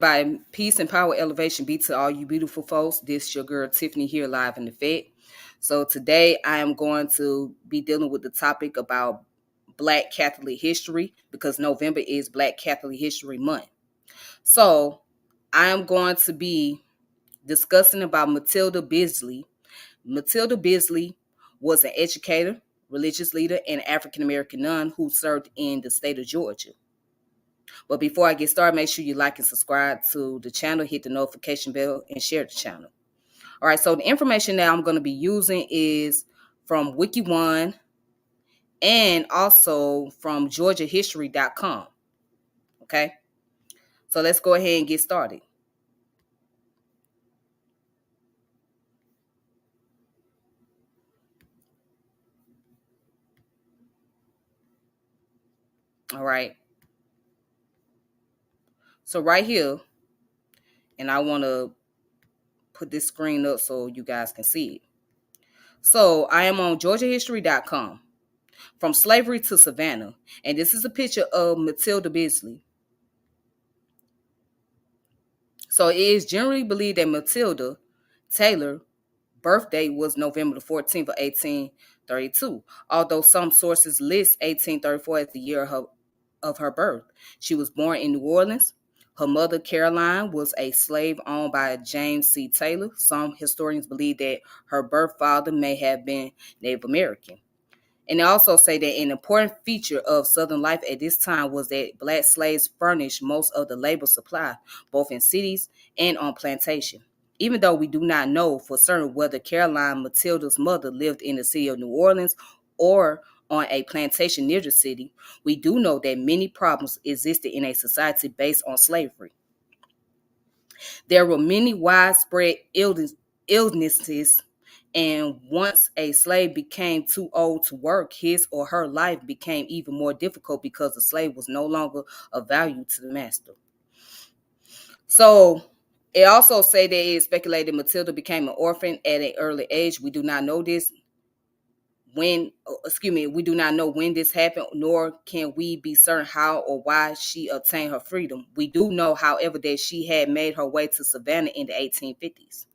By peace and power elevation be to all you beautiful folks. This your girl Tiffany here live in effect. So today I am going to be dealing with the topic about Black Catholic history because November is Black Catholic History Month. So I am going to be discussing about Mathilda Beasley. Mathilda Beasley was an educator, religious leader, and African American nun who served in the state of Georgia. But before I get started, make sure you like and subscribe to the channel, hit the notification bell, and share the channel. All right, so the information that I'm going to be using is from WikiOne and also from GeorgiaHistory.com. Okay, so let's go ahead and get started. All right, so right here, and I want to put this screen up so you guys can see it. So I am on GeorgiaHistory.com. From slavery to Savannah, and this is a picture of Mathilda Beasley. So it is generally believed that Mathilda Taylor birthday was November the 14th of 1832, although some sources list 1834 as the year of her birth. She was born in New Orleans. Her mother, Caroline, was a slave owned by James C. Taylor. Some historians believe that her birth father may have been Native American. And they also say that an important feature of Southern life at this time was that Black slaves furnished most of the labor supply, both in cities and on plantation. Even though we do not know for certain whether Caroline Mathilda's mother lived in the city of New Orleans or on a plantation near the city, we do know that many problems existed in a society based on slavery. There were many widespread illnesses, and once a slave became too old to work, his or her life became even more difficult because the slave was no longer of value to the master. So it also say that it is speculated Mathilda became an orphan at an early age. We do not know this we do not know when this happened, nor can we be certain how or why she obtained her freedom. We do know, however, that she had made her way to Savannah in the 1850s.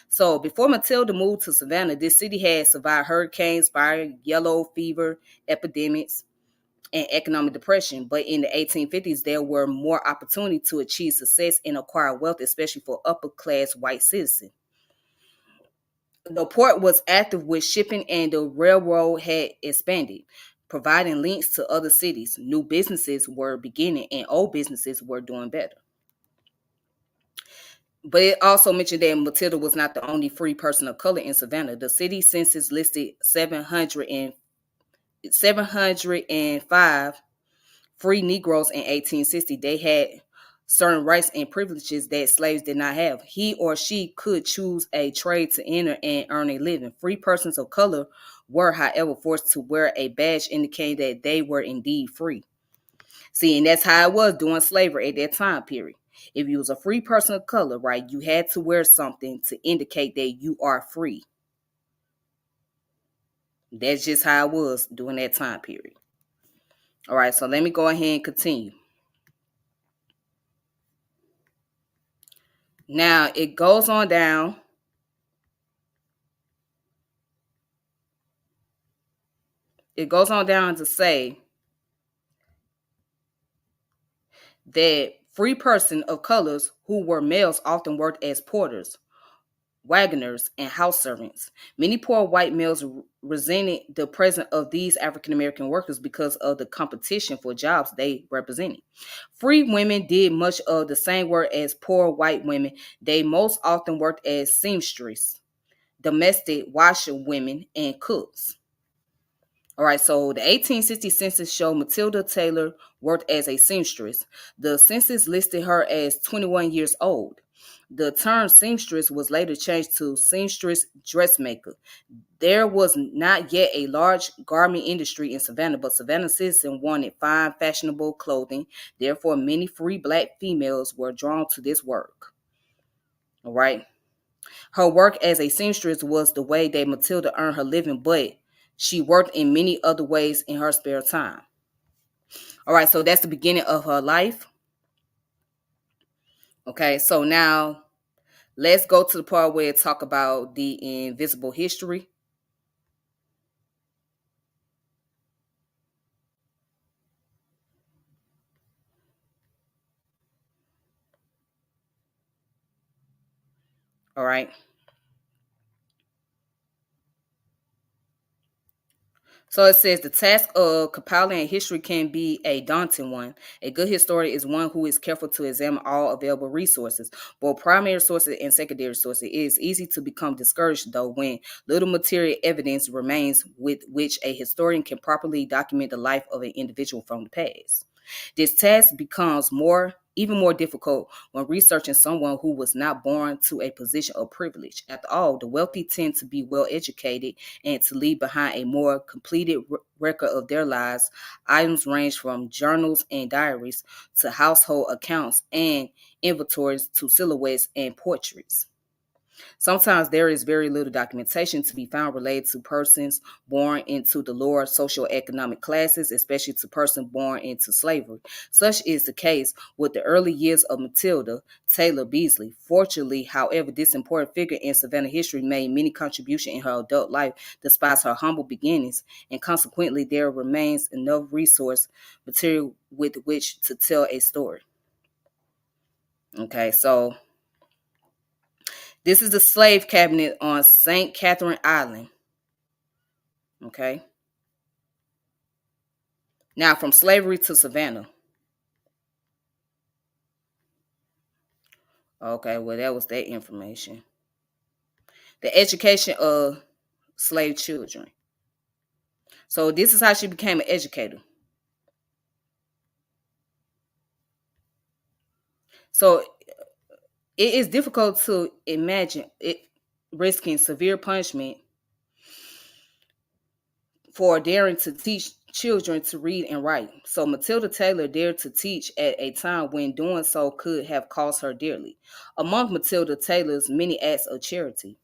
So before Mathilda moved to Savannah, this city had survived hurricanes, fire, yellow fever, epidemics, and economic depression. But in the 1850s, there were more opportunity to achieve success and acquire wealth, especially for upper class white citizens. The port was active with shipping and the railroad had expanded, providing links to other cities. New businesses were beginning and old businesses were doing better. But it also mentioned that Mathilda was not the only free person of color in Savannah. The city census listed 705 free Negroes in 1860. They had certain rights and privileges that slaves did not have. He or she could choose a trade to enter and earn a living. Free persons of color were, however, forced to wear a badge indicating that they were indeed free. See, and that's how it was during slavery at that time period. If you was a free person of color, right, you had to wear something to indicate that you are free. That's just how it was during that time period. All right, so let me go ahead and continue. Now it goes on down. It goes on down to say that free person of colors who were males often worked as porters, wagoners, and house servants. Many poor white males resented the presence of these African American workers because of the competition for jobs they represented. Free women did much of the same work as poor white women. They most often worked as seamstresses, domestic washerwomen, and cooks. All right, so the 1860 census showed Mathilda Taylor worked as a seamstress. The census listed her as 21 years old. The term seamstress was later changed to seamstress dressmaker. There was not yet a large garment industry in Savannah, but Savannah citizens wanted fine, fashionable clothing. Therefore, many free Black females were drawn to this work. All right. Her work as a seamstress was the way that Mathilda earned her living, but she worked in many other ways in her spare time. All right, so that's the beginning of her life. Okay, so now let's go to the part where it talk about the invisible history. All right. So it says the task of compiling a history can be a daunting one. A good historian is one who is careful to examine all available resources, both primary sources and secondary sources. It is easy to become discouraged, though, when little material evidence remains with which a historian can properly document the life of an individual from the past. This task becomes even more difficult when researching someone who was not born to a position of privilege. After all, the wealthy tend to be well educated and to leave behind a more completed record of their lives. Items range from journals and diaries to household accounts and inventories to silhouettes and portraits. Sometimes there is very little documentation to be found related to persons born into the lower socioeconomic classes, especially to persons born into slavery. Such is the case with the early years of Mathilda Taylor Beasley. Fortunately, however, this important figure in Savannah history made many contributions in her adult life despite her humble beginnings, and consequently there remains enough resource material with which to tell a story. Okay, so this is the slave cabinet on St. Catherine Island. Okay. Now, from slavery to Savannah. Okay, well, that was that information. The education of slave children. So, this is how she became an educator. So, it is difficult to imagine it risking severe punishment for daring to teach children to read and write. So Mathilda Taylor dared to teach at a time when doing so could have cost her dearly. Among Mathilda Taylor's many acts of charity,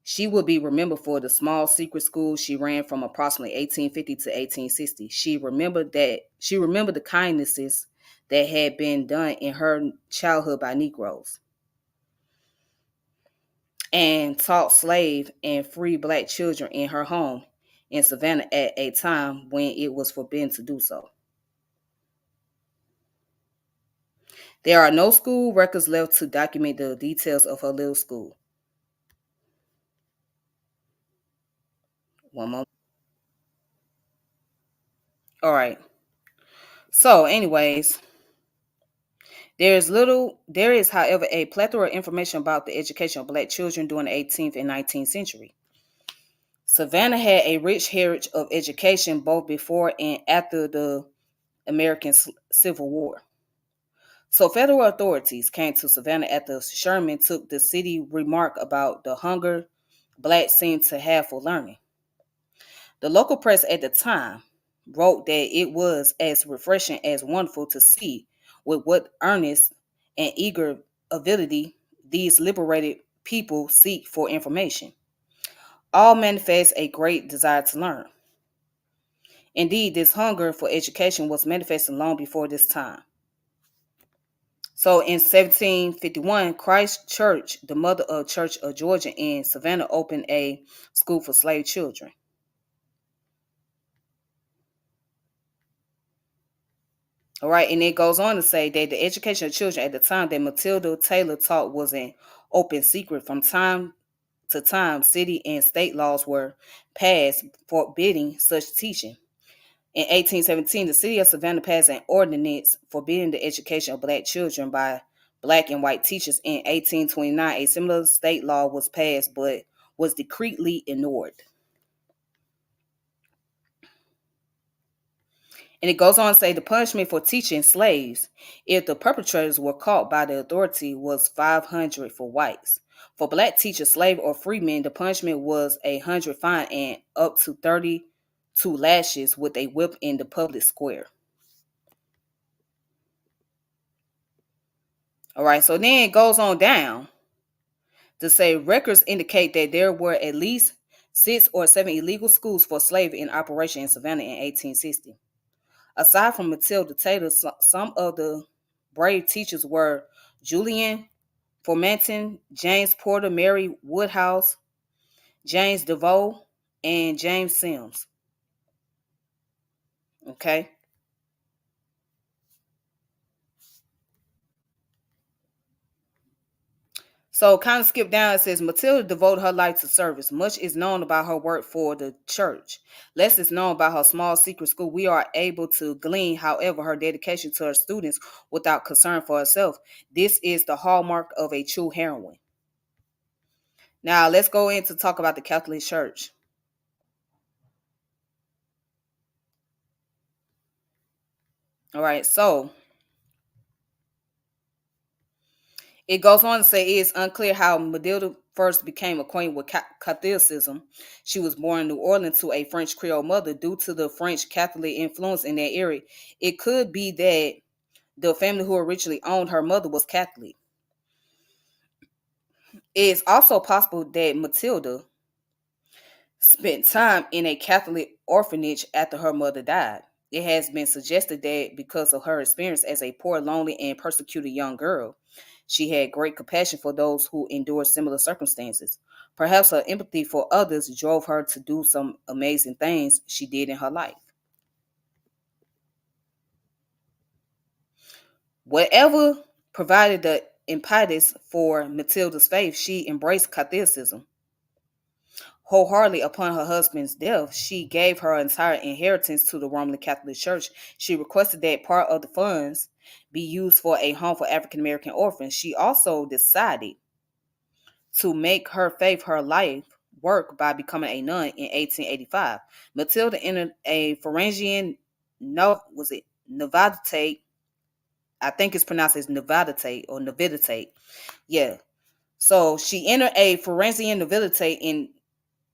she will be remembered for the small secret school she ran from approximately 1850 to 1860. She remembered the kindnesses that had been done in her childhood by Negroes and taught slave and free black children in her home in Savannah at a time when it was forbidden to do so. There are no school records left to document the details of her little school. One moment. All right. So, anyways, there is, however, a plethora of information about the education of black children during the 18th and 19th century. Savannah had a rich heritage of education both before and after the American Civil War. So federal authorities came to Savannah after Sherman took the city remark about the hunger blacks seemed to have for learning. The local press at the time wrote that it was as refreshing as wonderful to see with what earnest and eager avidity these liberated people seek for information. All manifest a great desire to learn. Indeed, this hunger for education was manifested long before this time. So in 1751, Christ Church, the mother of Church of Georgia in Savannah, opened a school for slave children. All right, and it goes on to say that the education of children at the time that Mathilda Taylor taught was an open secret. From time to time, city and state laws were passed forbidding such teaching. In 1817, the city of Savannah passed an ordinance forbidding the education of black children by black and white teachers. In 1829, a similar state law was passed but was discreetly ignored. And it goes on to say the punishment for teaching slaves, if the perpetrators were caught by the authority, was 500 for whites. For black teachers, slave or free men, the punishment was 100 fine and up to 32 lashes with a whip in the public square. All right, so then it goes on down to say records indicate that there were at least 6 or 7 illegal schools for slavery in operation in Savannah in 1860. Aside from Mathilda Taylor, some of the brave teachers were Julian Formanton, James Porter, Mary Woodhouse, James DeVoe, and James Sims. Okay. So kind of skip down, it says Mathilda devoted her life to service. Much is known about her work for the church. Less is known about her small secret school. We are able to glean, however, her dedication to her students without concern for herself. This is the hallmark of a true heroine. Now let's go in to talk about the Catholic Church. All right, so it goes on to say it is unclear how Mathilda first became acquainted with Catholicism. She was born in New Orleans to a French Creole mother. Due to the French Catholic influence in that area, it could be that the family who originally owned her mother was Catholic. It is also possible that Mathilda spent time in a Catholic orphanage after her mother died. It has been suggested that because of her experience as a poor, lonely, and persecuted young girl, she had great compassion for those who endured similar circumstances. Perhaps her empathy for others drove her to do some amazing things she did in her life. Whatever provided the impetus for Matilda's faith, she embraced Catholicism. Wholeheartedly upon her husband's death, she gave her entire inheritance to the Roman Catholic Church. She requested that part of the funds be used for a home for African American orphans. She also decided to make her faith her life work by becoming a nun in 1885. Matilda entered a Forensian, no, was it Navitate? I think it's pronounced as Navitate or Navitate. Yeah. So she entered a Forensian Navitate in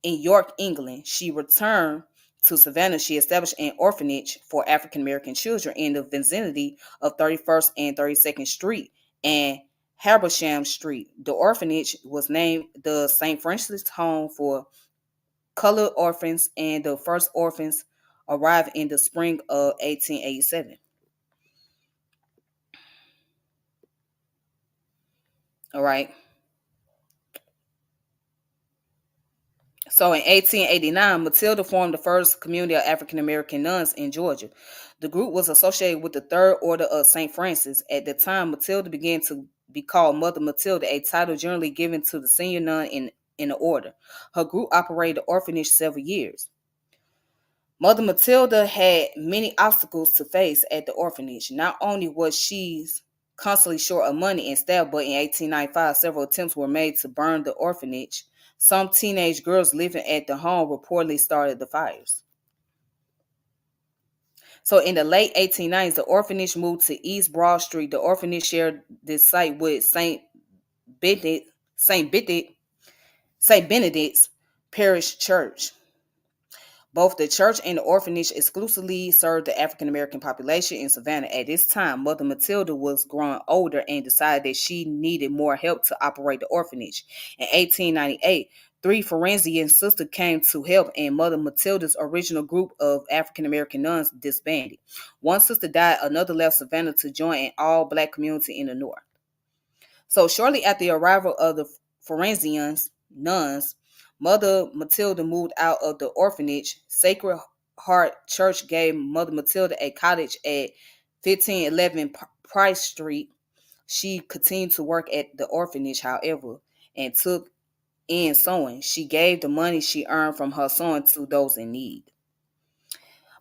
York, England. She returned to Savannah. She established an orphanage for African American children in the vicinity of 31st and 32nd Street and Habersham Street. The orphanage was named the St. Francis Home for Colored Orphans, and the first orphans arrived in the spring of 1887. All right. So in 1889, Matilda formed the first community of African American nuns in Georgia. The group was associated with the Third Order of St. Francis. At the time, Matilda began to be called Mother Matilda, a title generally given to the senior nun in the order. Her group operated the orphanage several years. Mother Matilda had many obstacles to face at the orphanage. Not only was she constantly short of money and staff, but in 1895, several attempts were made to burn the orphanage. Some teenage girls living at the home reportedly started the fires. So in the late 1890s, the orphanage moved to East Broad Street. The orphanage shared this site with Benedict, Saint Benedict, Saint Benedict's Parish Church. Both the church and the orphanage exclusively served the African American population in Savannah. At this time, Mother Matilda was growing older and decided that she needed more help to operate the orphanage. In 1898, three Forensian sisters came to help, and Mother Matilda's original group of African American nuns disbanded. One sister died, another left Savannah to join an all-black community in the north. So shortly after the arrival of the Forensians, nuns, Mother Matilda moved out of the orphanage. Sacred Heart Church gave Mother Matilda a cottage at 1511 Price Street. She continued to work at the orphanage, however, and took in sewing. She gave the money she earned from her sewing to those in need.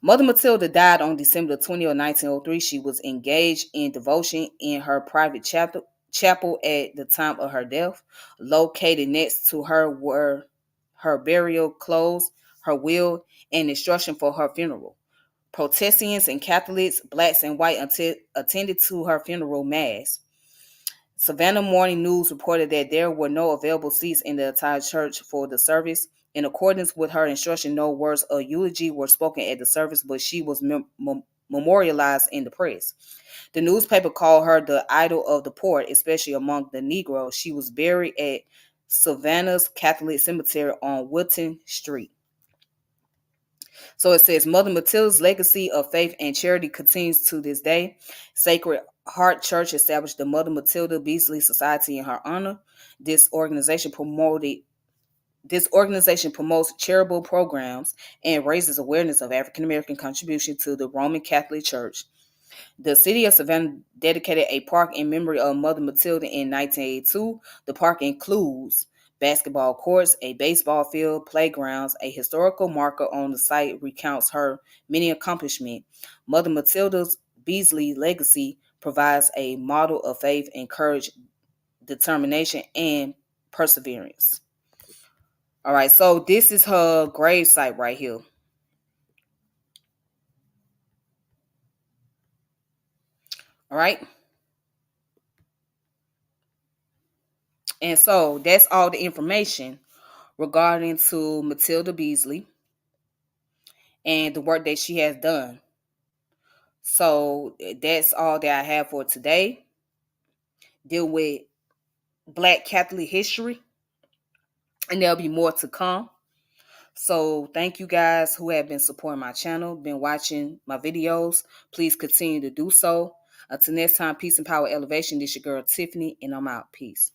Mother Matilda died on December 20th, 1903. She was engaged in devotion in her private chapel at the time of her death. Located next to her were her burial clothes, her will, and instruction for her funeral. Protestants and Catholics, blacks and white, attended to her funeral mass. Savannah Morning News reported that there were no available seats in the entire church for the service. In accordance with her instruction, no words of eulogy were spoken at the service, but she was memorialized in the press. The newspaper called her the idol of the poor, especially among the Negroes. She was buried at Savannah's Catholic Cemetery on Wilton Street. So it says Mother Matilda's legacy of faith and charity continues to this day. Sacred Hart Church established the Mother Mathilda Beasley Society in her honor. This organization promotes charitable programs and raises awareness of African American contribution to the Roman Catholic Church. The city of Savannah dedicated a park in memory of Mother Mathilda in 1982. The park includes basketball courts, a baseball field, playgrounds. A historical marker on the site recounts her many accomplishments. Mother Mathilda's Beasley legacy provides a model of faith, courage, determination, and perseverance. All right, so this is her grave site right here. All right. And so that's all the information regarding to Mathilda Beasley and the work that she has done. So that's all that I have for today. Deal with Black Catholic history, and there'll be more to come. So thank you guys who have been supporting my channel, been watching my videos. Please continue to do so. Until next time, peace and power elevation. This your girl Tiffany, and I'm out. Peace.